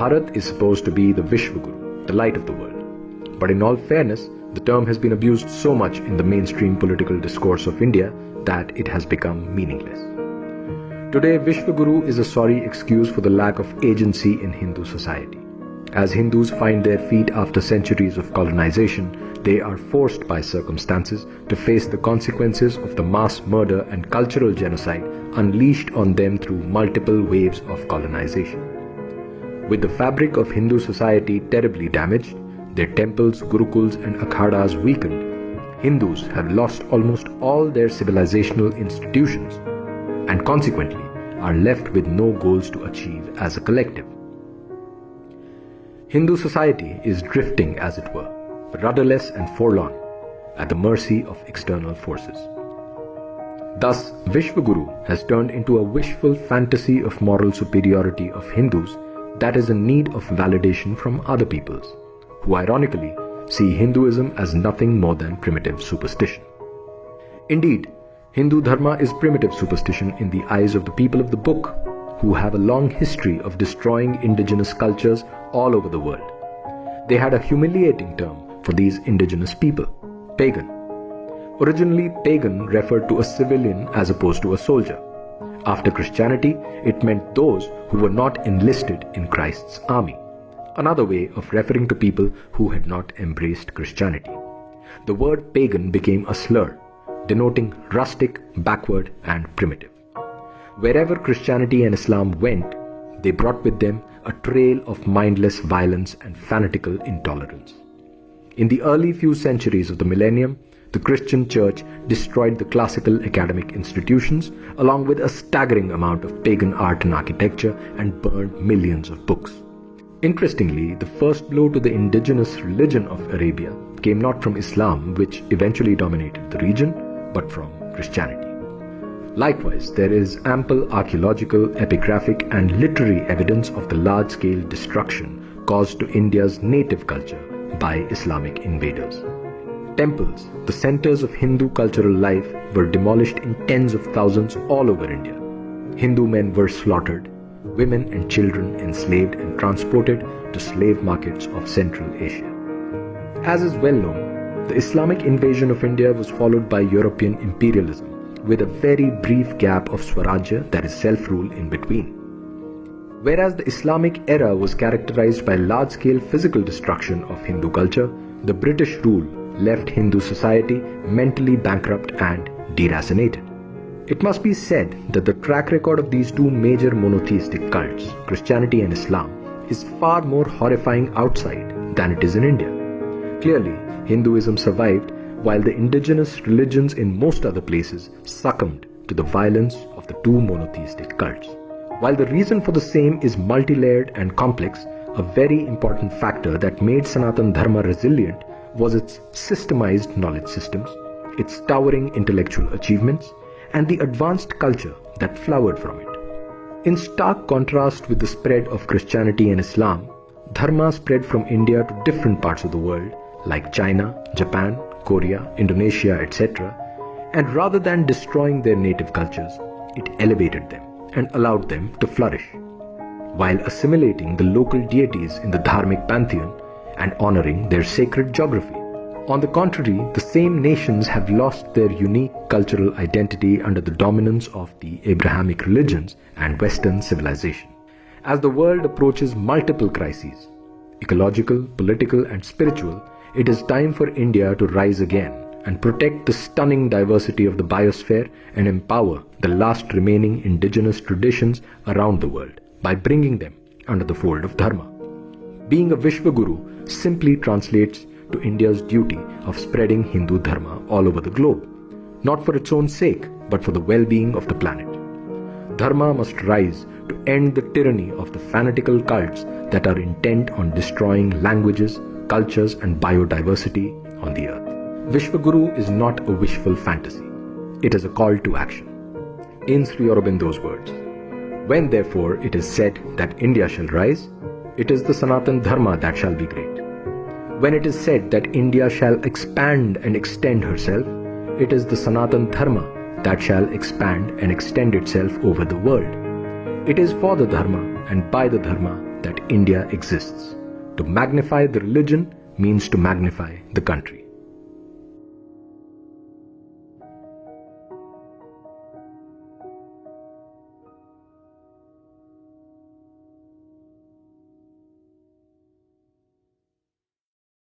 Bharat is supposed to be the Vishwaguru, the light of the world. But in all fairness, the term has been abused so much in the mainstream political discourse of India that it has become meaningless. Today, Vishwaguru is a sorry excuse for the lack of agency in Hindu society. As Hindus find their feet after centuries of colonization, they are forced by circumstances to face the consequences of the mass murder and cultural genocide unleashed on them through multiple waves of colonization. With the fabric of Hindu society terribly damaged, their temples, gurukuls and akhadas weakened, Hindus have lost almost all their civilizational institutions and consequently are left with no goals to achieve as a collective. Hindu society is drifting, as it were, rudderless and forlorn, at the mercy of external forces. Thus, Vishwaguru has turned into a wishful fantasy of moral superiority of Hindus that is in need of validation from other peoples, who ironically see Hinduism as nothing more than primitive superstition. Indeed, Hindu dharma is primitive superstition in the eyes of the people of the book, who have a long history of destroying indigenous cultures all over the world. They had a humiliating term for these indigenous people, pagan. Originally, pagan referred to a civilian as opposed to a soldier. After Christianity, it meant those who were not enlisted in Christ's army, another way of referring to people who had not embraced Christianity. The word pagan became a slur, denoting rustic, backward and primitive. Wherever Christianity and Islam went, they brought with them a trail of mindless violence and fanatical intolerance. In the early few centuries of the millennium, the Christian Church destroyed the classical academic institutions along with a staggering amount of pagan art and architecture and burned millions of books. Interestingly, the first blow to the indigenous religion of Arabia came not from Islam, which eventually dominated the region, but from Christianity. Likewise, there is ample archaeological, epigraphic and literary evidence of the large-scale destruction caused to India's native culture by Islamic invaders. Temples, the centers of Hindu cultural life, were demolished in tens of thousands all over India. Hindu men were slaughtered, women and children enslaved and transported to slave markets of Central Asia. As is well known, the Islamic invasion of India was followed by European imperialism, with a very brief gap of Swarajya, that is self-rule, in between. Whereas the Islamic era was characterized by large-scale physical destruction of Hindu culture, the British rule left Hindu society mentally bankrupt and deracinated. It must be said that the track record of these two major monotheistic cults, Christianity and Islam, is far more horrifying outside than it is in India. Clearly, Hinduism survived while the indigenous religions in most other places succumbed to the violence of the two monotheistic cults. While the reason for the same is multi-layered and complex, a very important factor that made Sanatan Dharma resilient was its systemized knowledge systems, its towering intellectual achievements, and the advanced culture that flowered from it. In stark contrast with the spread of Christianity and Islam, Dharma spread from India to different parts of the world like China, Japan, Korea, Indonesia, etc. And rather than destroying their native cultures, it elevated them and allowed them to flourish, while assimilating the local deities in the dharmic pantheon and honoring their sacred geography. On the contrary, the same nations have lost their unique cultural identity under the dominance of the Abrahamic religions and Western civilization. As the world approaches multiple crises, ecological, political and spiritual, it is time for India to rise again and protect the stunning diversity of the biosphere and empower the last remaining indigenous traditions around the world by bringing them under the fold of Dharma. Being a Vishwaguru simply translates to India's duty of spreading Hindu Dharma all over the globe, not for its own sake, but for the well-being of the planet. Dharma must rise to end the tyranny of the fanatical cults that are intent on destroying languages, cultures and biodiversity on the earth. Vishwaguru is not a wishful fantasy. It is a call to action. In Sri Aurobindo's words, when therefore it is said that India shall rise, it is the Sanatan Dharma that shall be great. When it is said that India shall expand and extend herself, it is the Sanatan Dharma that shall expand and extend itself over the world. It is for the Dharma and by the Dharma that India exists. To magnify the religion means to magnify the country.